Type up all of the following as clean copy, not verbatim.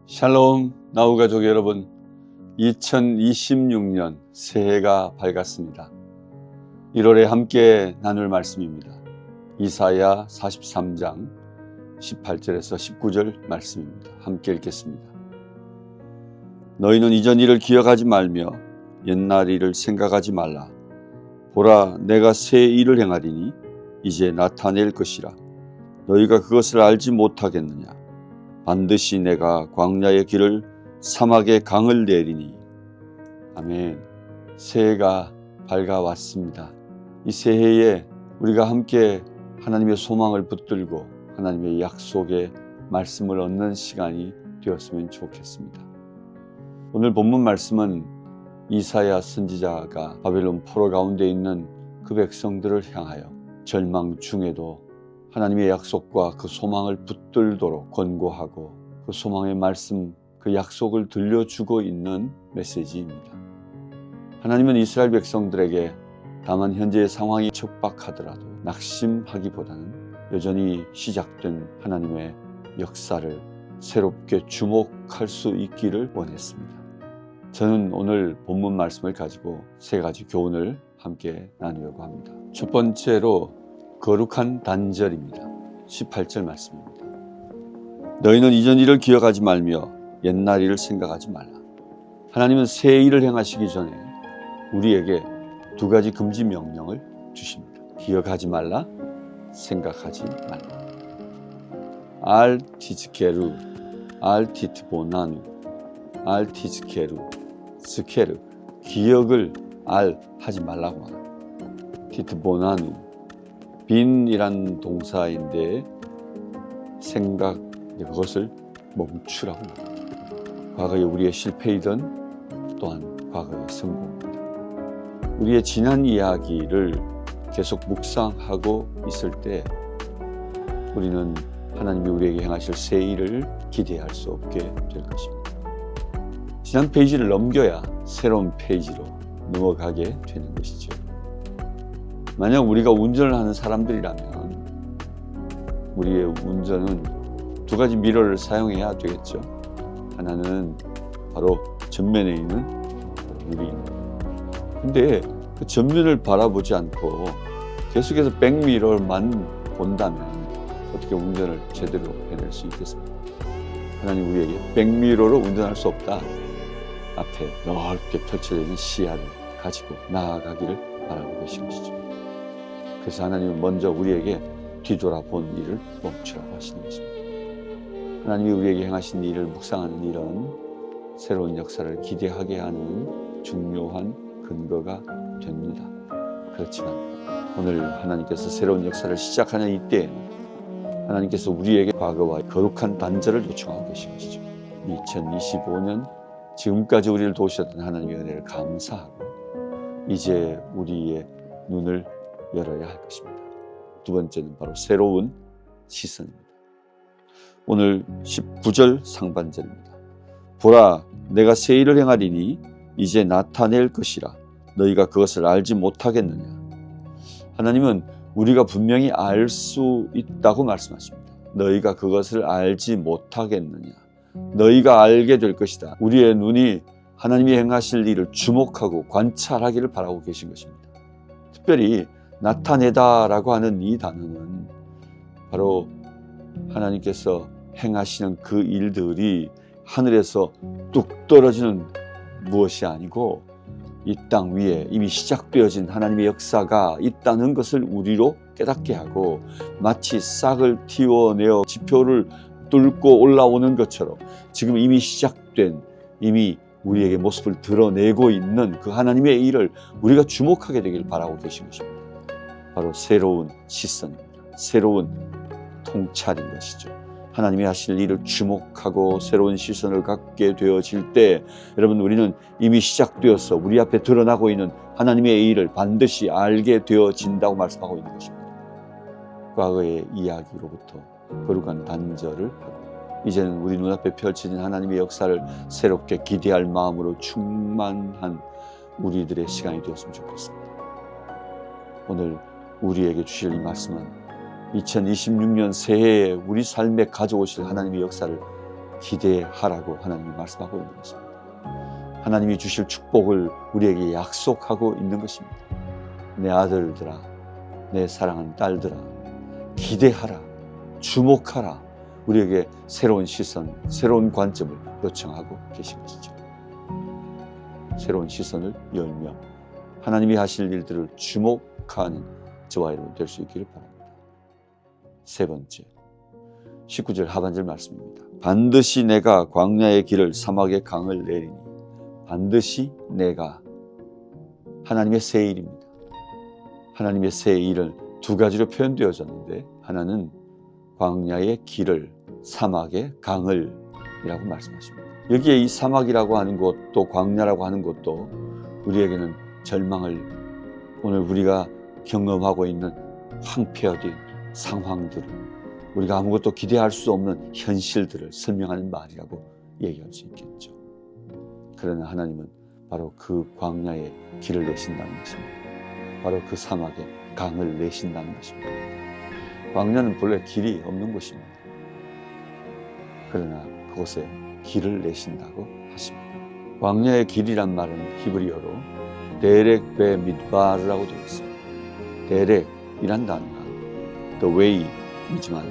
샬롬 나우 가족 여러분, 2026년 새해가 밝았습니다. 1월에 함께 나눌 말씀입니다. 이사야 43장 18절에서 19절 말씀입니다. 함께 읽겠습니다. 너희는 이전 일을 기억하지 말며 옛날 일을 생각하지 말라. 보라, 내가 새 일을 행하리니 이제 나타낼 것이라. 너희가 그것을 알지 못하겠느냐. 반드시 내가 광야의 길을 사막의 강을 내리니. 아멘. 새해가 밝아왔습니다. 이 새해에 우리가 함께 하나님의 소망을 붙들고 하나님의 약속의 말씀을 얻는 시간이 되었으면 좋겠습니다. 오늘 본문 말씀은 이사야 선지자가 바벨론 포로 가운데 있는 그 백성들을 향하여 절망 중에도 하나님의 약속과 그 소망을 붙들도록 권고하고 그 소망의 말씀, 그 약속을 들려주고 있는 메시지입니다. 하나님은 이스라엘 백성들에게 다만 현재의 상황이 척박하더라도 낙심하기보다는 여전히 시작된 하나님의 역사를 새롭게 주목할 수 있기를 원했습니다. 저는 오늘 본문 말씀을 가지고 세 가지 교훈을 함께 나누려고 합니다. 첫 번째로 거룩한 단절입니다. 18절 말씀입니다. 너희는 이전 일을 기억하지 말며 옛날 일을 생각하지 말라. 하나님은 새 일을 행하시기 전에 우리에게 두 가지 금지 명령을 주십니다. 기억하지 말라, 생각하지 말라. 알 티즈케루, 알 티트보나누, 알 티즈케루, 스케르. 기억을 하지 말라고 합니다. 티트보나누, 빈이란 동사인데 생각, 그것을 멈추라고 합니다. 과거에 우리의 실패이든 또한 과거의 성공입니다. 우리의 지난 이야기를 계속 묵상하고 있을 때 우리는 하나님이 우리에게 행하실 새 일을 기대할 수 없게 될 것입니다. 지난 페이지를 넘겨야 새로운 페이지로 넘어가게 되는 것이죠. 만약 우리가 운전을 하는 사람들이라면 우리의 운전은 두 가지 미러를 사용해야 되겠죠. 하나는 바로 전면에 있는 유리입니다. 근데 그 전면을 바라보지 않고 계속해서 백미러만 본다면 어떻게 운전을 제대로 해낼 수 있겠습니까? 하나님 우리에게 백미러로 운전할 수 없다. 앞에 넓게 펼쳐져 있는 시야를 가지고 나아가기를 바라고 계신 것이죠. 그래서 하나님은 먼저 우리에게 뒤돌아본 일을 멈추라고 하시는 것입니다. 하나님이 우리에게 행하신 일을 묵상하는 일은 새로운 역사를 기대하게 하는 중요한 근거가 됩니다. 그렇지만 오늘 하나님께서 새로운 역사를 시작하는 이때에는 하나님께서 우리에게 과거와 거룩한 단절을 요청하고 계신 것이죠. 2025년 지금까지 우리를 도우셨던 하나님의 은혜를 감사하고 이제 우리의 눈을 열어야 할 것입니다. 두 번째는 바로 새로운 시선입니다. 오늘 19절 상반절입니다. 보라, 내가 새 일을 행하리니 이제 나타낼 것이라. 너희가 그것을 알지 못하겠느냐. 하나님은 우리가 분명히 알 수 있다고 말씀하십니다. 너희가 그것을 알지 못하겠느냐. 너희가 알게 될 것이다. 우리의 눈이 하나님이 행하실 일을 주목하고 관찰하기를 바라고 계신 것입니다. 특별히 나타내다라고 하는 이 단어는 바로 하나님께서 행하시는 그 일들이 하늘에서 뚝 떨어지는 무엇이 아니고 이 땅 위에 이미 시작되어진 하나님의 역사가 있다는 것을 우리로 깨닫게 하고 마치 싹을 틔워내어 지표를 뚫고 올라오는 것처럼 지금 이미 시작된, 이미 우리에게 모습을 드러내고 있는 그 하나님의 일을 우리가 주목하게 되길 바라고 계신 것입니다. 바로 새로운 시선입니다. 새로운 통찰인 것이죠. 하나님이 하실 일을 주목하고 새로운 시선을 갖게 되어질 때 여러분 우리는 이미 시작되어서 우리 앞에 드러나고 있는 하나님의 일을 반드시 알게 되어진다고 말씀하고 있는 것입니다. 과거의 이야기로부터 거룩한 단절을 하고 이제는 우리 눈앞에 펼쳐진 하나님의 역사를 새롭게 기대할 마음으로 충만한 우리들의 시간이 되었으면 좋겠습니다. 오늘 우리에게 주실 이 말씀은 2026년 새해에 우리 삶에 가져오실 하나님의 역사를 기대하라고 하나님이 말씀하고 있는 것입니다. 하나님이 주실 축복을 우리에게 약속하고 있는 것입니다. 내 아들들아, 내 사랑하는 딸들아, 기대하라, 주목하라. 우리에게 새로운 시선, 새로운 관점을 요청하고 계신 것이죠. 새로운 시선을 열며 하나님이 하실 일들을 주목하는 저와 여러분 될 수 있기를 바랍니다. 세 번째, 19절 하반절 말씀입니다. 반드시 내가 광야의 길을 사막의 강을 내리니. 반드시 내가, 하나님의 새 일입니다. 하나님의 새 일을 두 가지로 표현되어졌는데, 하나는 광야의 길을, 사막의 강을 이라고 말씀하십니다. 여기에 이 사막이라고 하는 곳, 또 광야라고 하는 곳도 우리에게는 절망을, 오늘 우리가 경험하고 있는 황폐화된 상황들을, 우리가 아무것도 기대할 수 없는 현실들을 설명하는 말이라고 얘기할 수 있겠죠. 그러나 하나님은 바로 그 광야의 길을 내신다는 것입니다. 바로 그 사막의 강을 내신다는 것입니다. 광야는 본래 길이 없는 곳입니다. 그러나 그곳에 길을 내신다고 하십니다. 광야의 길이란 말은 히브리어로 데렉 베 미드바르라고 되어 있습니다. 데렉이란 단어가 the way이지만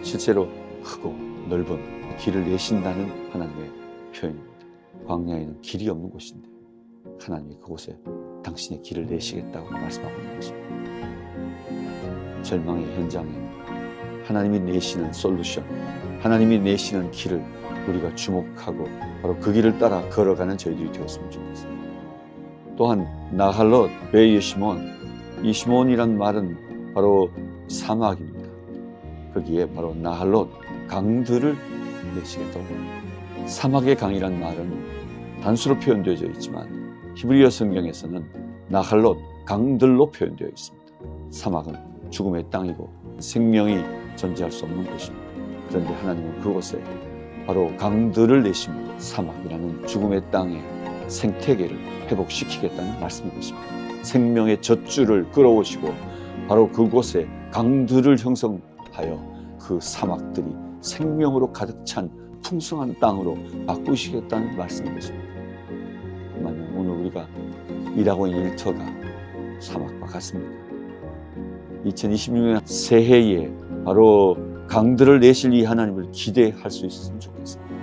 실제로 크고 넓은 길을 내신다는 하나님의 표현입니다. 광야에는 길이 없는 곳인데 하나님이 그곳에 당신의 길을 내시겠다고 말씀하고 있는 것입니다. 절망의 현장에 하나님이 내시는 솔루션, 하나님이 내시는 길을 우리가 주목하고 바로 그 길을 따라 걸어가는 저희들이 되었으면 좋겠습니다. 또한 나할롯 베이 시몬, 이 시몬이란 말은 바로 사막입니다. 거기에 바로 나할롯 강들을 내시겠다고 합니다. 사막의 강이란 말은 단수로 표현되어져 있지만 히브리어 성경에서는 나할롯 강들로 표현되어 있습니다. 사막은 죽음의 땅이고 생명이 존재할 수 없는 곳입니다. 그런데 하나님은 그곳에 바로 강들을 내시며 사막이라는 죽음의 땅의 생태계를 회복시키겠다는 말씀인 것입니다. 생명의 젖줄을 끌어오시고 바로 그곳에 강들을 형성하여 그 사막들이 생명으로 가득 찬 풍성한 땅으로 바꾸시겠다는 말씀인 것입니다. 만약 오늘 우리가 일하고 있는 일터가 사막과 같습니다. 2026년 새해에 바로 강들을 내실 이 하나님을 기대할 수 있었으면 좋겠습니다.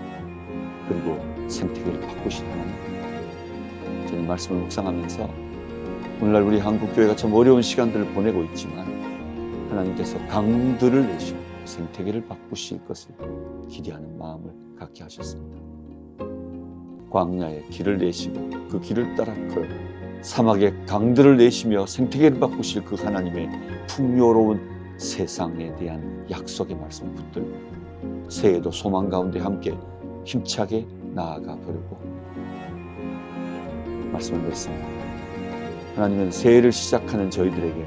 그리고 생태계를 바꾸신 하나님, 저는 말씀을 묵상하면서 오늘날 우리 한국교회가 참 어려운 시간들을 보내고 있지만 하나님께서 강들을 내시고 생태계를 바꾸실 것을 기대하는 마음을 갖게 하셨습니다. 광야에 길을 내시고 그 길을 따라 걸어 사막에 강들을 내시며 생태계를 바꾸실 그 하나님의 풍요로운 세상에 대한 약속의 말씀을 붙들고 새해도 소망 가운데 함께 힘차게 나아가 보려고 말씀을 맺습니다. 하나님은 새해를 시작하는 저희들에게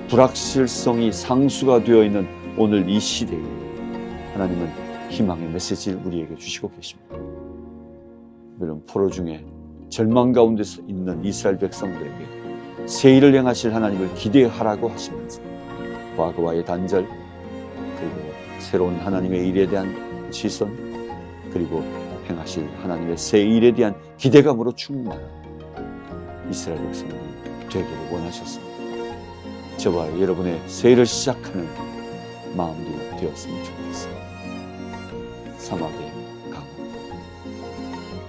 불확실성이 상수가 되어 있는 오늘 이 시대에 하나님은 희망의 메시지를 우리에게 주시고 계십니다. 물론 포로 중에 절망 가운데 있는 이스라엘 백성들에게 새 일을 행하실 하나님을 기대하라고 하시면서 과거와의 단절, 그리고 새로운 하나님의 일에 대한 시선, 그리고 행하실 하나님의 새 일에 대한 기대감으로 충만한 이스라엘 백성들이 되기를 원하셨습니다. 저와 여러분의 새해를 시작하는 마음들이 되었으면 좋겠습니다. 사막의 강,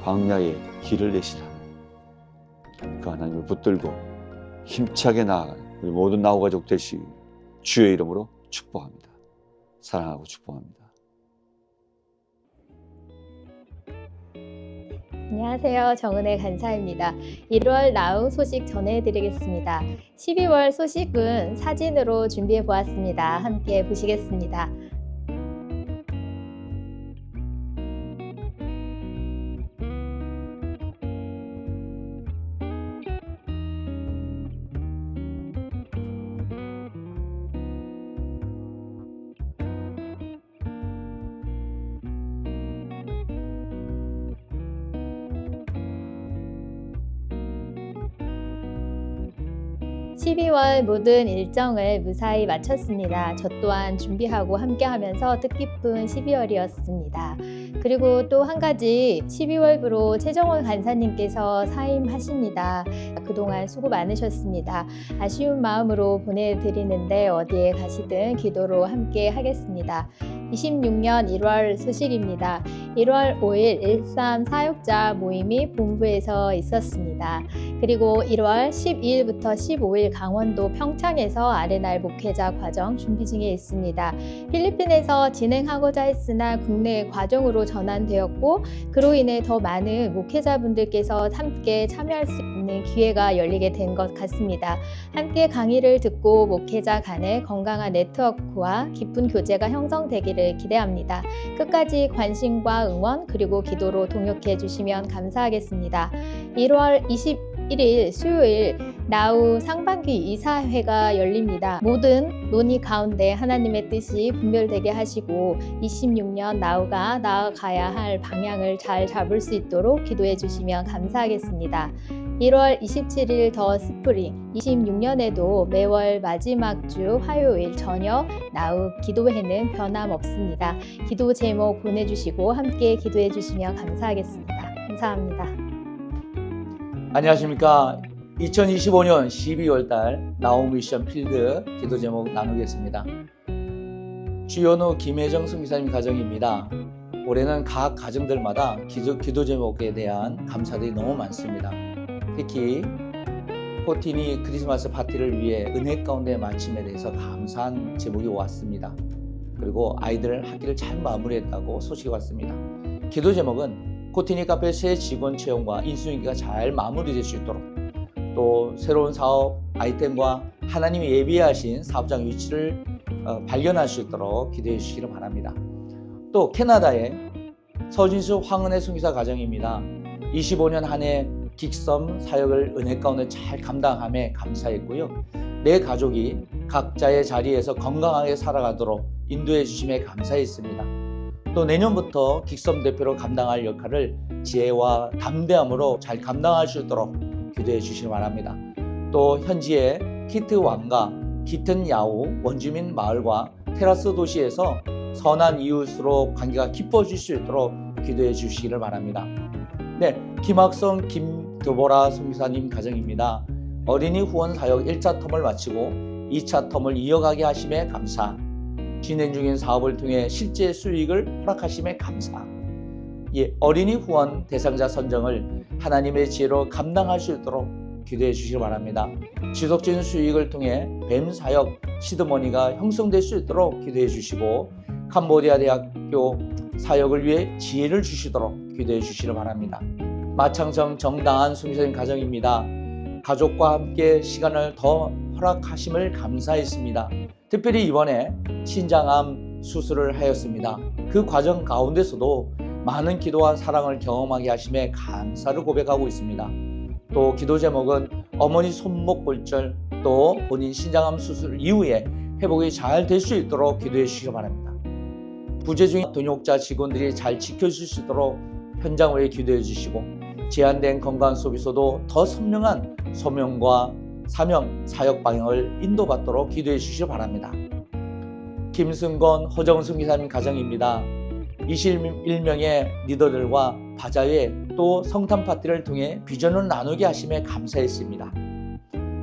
광야의 길을 내시라. 그 하나님을 붙들고 힘차게 나아가는 우리 모든 나우 가족 되시기 주의 이름으로 축복합니다. 사랑하고 축복합니다. 안녕하세요. 정은혜 간사입니다. 1월 나우 소식 전해드리겠습니다. 12월 소식은 사진으로 준비해 보았습니다. 함께 보시겠습니다. 12월 모든 일정을 무사히 마쳤습니다. 저 또한 준비하고 함께하면서 뜻깊은 12월이었습니다. 그리고 또 한 가지 12월부로 최정원 간사님께서 사임하십니다. 그동안 수고 많으셨습니다. 아쉬운 마음으로 보내드리는데 어디에 가시든 기도로 함께 하겠습니다. 26년 1월 소식입니다. 1월 5일 13 사역자 모임이 본부에서 있었습니다. 그리고 1월 12일부터 15일 강원도 평창에서 아레날 목회자 과정 준비 중에 있습니다. 필리핀에서 진행하고자 했으나 국내 과정으로 전환되었고 그로 인해 더 많은 목회자분들께서 함께 참여할 수 있는 기회가 열리게 된 것 같습니다. 함께 강의를 듣고 목회자 간의 건강한 네트워크와 깊은 교제가 형성되기를 기대합니다. 끝까지 관심과 응원 그리고 기도로 동역해 주시면 감사하겠습니다. 1월 21일 수요일 나우 상반기 이사회가 열립니다. 모든 논의 가운데 하나님의 뜻이 분별되게 하시고 26년 나우가 나아가야 할 방향을 잘 잡을 수 있도록 기도해 주시면 감사하겠습니다. 1월 27일 더 스프링 26년에도 매월 마지막 주 화요일 저녁 나우 기도회는 변함없습니다. 기도 제목 보내주시고 함께 기도해 주시면 감사하겠습니다. 감사합니다. 안녕하십니까. 2025년 12월달 나우 미션 필드 기도 제목 나누겠습니다. 주연우 김혜정 선교사님 가정입니다. 올해는 각 가정들마다 기도 제목에 대한 감사들이 너무 많습니다. 특히 코티니 크리스마스 파티를 위해 은혜 가운데 마침에 대해서 감사한 제목이 왔습니다. 그리고 아이들 학기를 잘 마무리했다고 소식이 왔습니다. 기도 제목은 코티니 카페 새 직원 채용과 인수인계가 잘 마무리될 수 있도록 또 새로운 사업 아이템과 하나님이 예비하신 사업장 위치를 발견할 수 있도록 기도해 주시기를 바랍니다. 또 캐나다의 서진수 황은혜 선교사 가정입니다. 25년 한 해 긱섬 사역을 은혜 가운데 잘 감당함에 감사했고요. 내 가족이 각자의 자리에서 건강하게 살아가도록 인도해 주심에 감사했습니다. 또 내년부터 긱섬 대표로 감당할 역할을 지혜와 담대함으로 잘 감당할 수 있도록 기도해 주시기 바랍니다. 또 현지의 키트 왕가, 기튼 야후 원주민 마을과 테라스 도시에서 선한 이웃으로 관계가 깊어질 수 있도록 기도해 주시기를 바랍니다. 네, 김학성 김드보라 선교사님 가정입니다. 어린이 후원 사역 1차 텀을 마치고 2차 텀을 이어가게 하심에 감사. 진행 중인 사업을 통해 실제 수익을 허락하심에 감사. 어린이 후원 대상자 선정을 하나님의 지혜로 감당할 수 있도록 기도해 주시기 바랍니다. 지속적인 수익을 통해 뱀 사역 시드머니가 형성될 수 있도록 기도해 주시고 캄보디아 대학교 사역을 위해 지혜를 주시도록 기도해 주시기 바랍니다. 마창성 정당한 선교사님 가정입니다. 가족과 함께 시간을 더 허락하심을 감사했습니다. 특별히 이번에 신장암 수술을 하였습니다. 그 과정 가운데서도 많은 기도와 사랑을 경험하게 하심에 감사를 고백하고 있습니다. 또 기도 제목은 어머니 손목 골절 또 본인 신장암 수술 이후에 회복이 잘 될 수 있도록 기도해 주시기 바랍니다. 부재 중인 동역자 직원들이 잘 지켜줄 수 있도록 현장을 위해 기도해 주시고 제한된 건강 속에서도 더 선명한 소명과 사명, 사역 방향을 인도받도록 기도해 주시기 바랍니다. 김승건, 허정은 선교사님 가정입니다. 21명의 리더들과 바자회 또 성탄 파티를 통해 비전을 나누게 하심에 감사했습니다.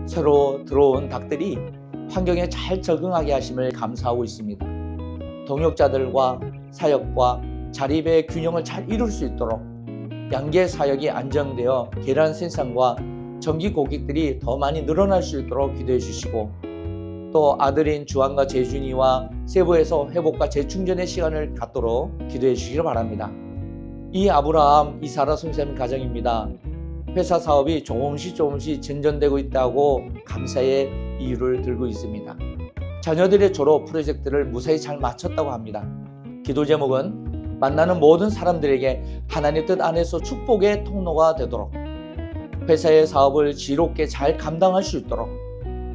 새로 들어온 닭들이 환경에 잘 적응하게 하심을 감사하고 있습니다. 동역자들과 사역과 자립의 균형을 잘 이룰 수 있도록 양계 사역이 안정되어 계란 생산과 정기 고객들이 더 많이 늘어날 수 있도록 기도해 주시고 또 아들인 주한과 재준이와 세부에서 회복과 재충전의 시간을 갖도록 기도해 주시기 바랍니다. 이 아브라함 이사라 선교사님 가정입니다. 회사 사업이 조금씩 진전되고 있다고 감사의 이유를 들고 있습니다. 자녀들의 졸업 프로젝트를 무사히 잘 마쳤다고 합니다. 기도 제목은 만나는 모든 사람들에게 하나님의 뜻 안에서 축복의 통로가 되도록 회사의 사업을 지롭게 잘 감당할 수 있도록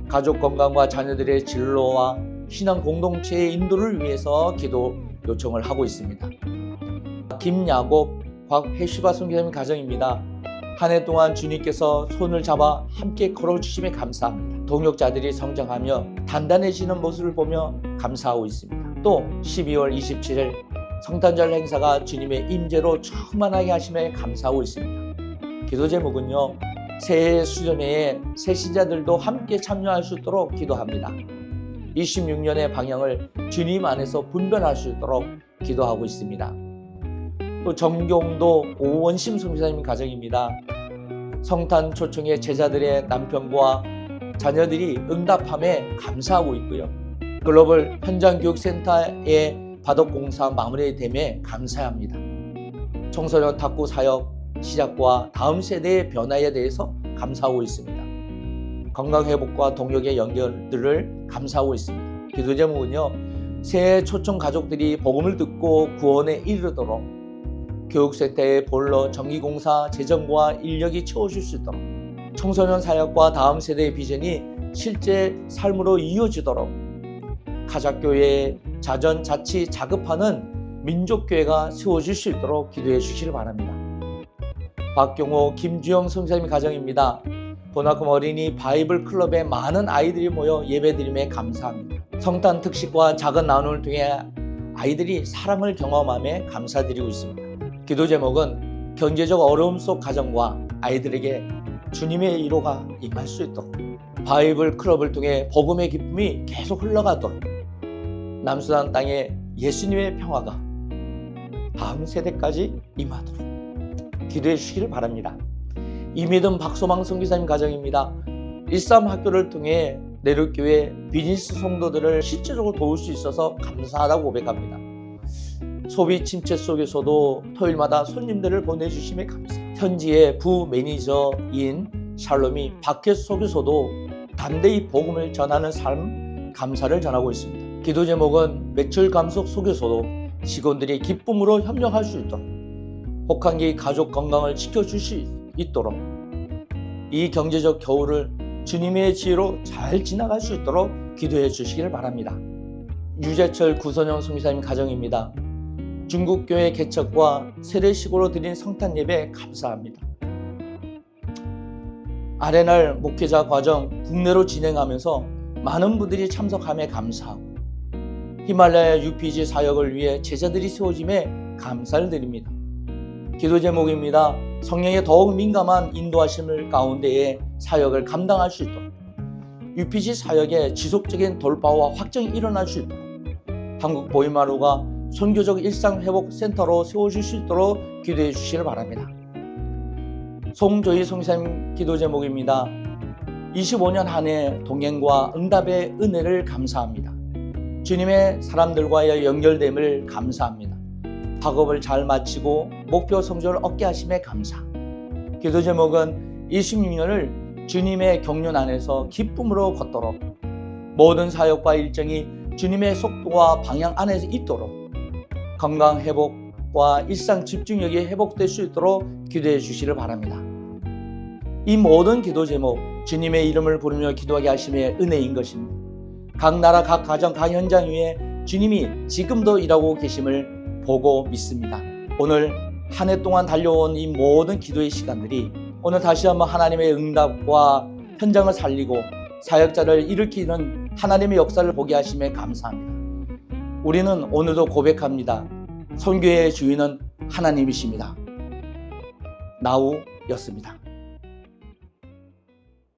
가족 건강과 자녀들의 진로와 신앙 공동체의 인도를 위해서 기도 요청을 하고 있습니다. 김야곱 곽혜시바 선교사님 가정입니다. 한 해 동안 주님께서 손을 잡아 함께 걸어주심에 감사합니다. 동역자들이 성장하며 단단해지는 모습을 보며 감사하고 있습니다. 또 12월 27일 성탄절 행사가 주님의 임재로 충만하게 하심에 감사하고 있습니다. 기도 제목은요, 새해 수련회에 새 신자들도 함께 참여할 수 있도록 기도합니다. 26년의 방향을 주님 안에서 분별할 수 있도록 기도하고 있습니다. 또 정경도 오원심 선교사님 가정입니다. 성탄 초청의 제자들의 남편과 자녀들이 응답함에 감사하고 있고요. 글로벌 현장교육센터의 바둑공사 마무리됨에 감사합니다. 청소년 탁구 사역 시작과 다음 세대의 변화에 대해서 감사하고 있습니다. 건강회복과 동역의 연결들을 감사하고 있습니다. 기도 제목은요, 새해 초청 가족들이 복음을 듣고 구원에 이르도록 교육센터의 본로 정기공사 재정과 인력이 채워줄 수 있도록 청소년 사역과 다음 세대의 비전이 실제 삶으로 이어지도록 가작교회의 자전, 자치, 자급하는 민족교회가 세워질 수 있도록 기도해 주시길 바랍니다. 박경호, 김주영 선생님 가정입니다. 보나금 어린이 바이블 클럽에 많은 아이들이 모여 예배드림에 감사합니다. 성탄 특식과 작은 나눔을 통해 아이들이 사랑을 경험함에 감사드리고 있습니다. 기도 제목은 경제적 어려움 속 가정과 아이들에게 주님의 위로가 임할 수 있도록 바이블 클럽을 통해 복음의 기쁨이 계속 흘러가도록 남수단 땅에 예수님의 평화가 다음 세대까지 임하도록 기도해 주시기를 바랍니다. 이미든 박소망 선교사님 가정입니다. 13 학교를 통해 내륙교회 비즈니스 성도들을 실질적으로 도울 수 있어서 감사하다고 고백합니다. 소비 침체 속에서도 토요일마다 손님들을 보내주심에 감사합니다. 현지의 부 매니저인 샬롬이 밖에 속에서도 담대히 복음을 전하는 삶 감사를 전하고 있습니다. 기도 제목은 매출 감소 속에서도 직원들이 기쁨으로 협력할 수 있도록 혹한기 가족 건강을 지켜줄 수 있도록 이 경제적 겨울을 주님의 지혜로 잘 지나갈 수 있도록 기도해 주시기를 바랍니다. 유재철 구선영 선교사님 가정입니다. 중국교회 개척과 세례식으로 드린 성탄 예배 감사합니다. 아레날 목회자 과정 국내로 진행하면서 많은 분들이 참석함에 감사하고 히말라야 UPG 사역을 위해 제자들이 세워짐에 감사를 드립니다. 기도 제목입니다. 성령에 더욱 민감한 인도하심을 가운데에 사역을 감당할 수 있도록 UPG 사역의 지속적인 돌파와 확정이 일어날 수 있도록 한국 보이마루가 선교적 일상회복센터로 세워질 수 있도록 기도해 주시길 바랍니다. 송조희 성사님 기도 제목입니다. 25년 한 해 동행과 응답의 은혜를 감사합니다. 주님의 사람들과의 연결됨을 감사합니다. 학업을 잘 마치고 목표 성적을 얻게 하심에 감사. 기도 제목은 26년을 주님의 경륜 안에서 기쁨으로 걷도록 모든 사역과 일정이 주님의 속도와 방향 안에서 있도록 건강 회복과 일상 집중력이 회복될 수 있도록 기도해 주시기를 바랍니다. 이 모든 기도 제목 주님의 이름을 부르며 기도하게 하심의 은혜인 것입니다. 각 나라 각 가정 각 현장 위에 주님이 지금도 일하고 계심을 보고 믿습니다. 오늘 한 해 동안 달려온 이 모든 기도의 시간들이 오늘 다시 한번 하나님의 응답과 현장을 살리고 사역자를 일으키는 하나님의 역사를 보게 하심에 감사합니다. 우리는 오늘도 고백합니다. 선교의 주인은 하나님이십니다. 나우였습니다.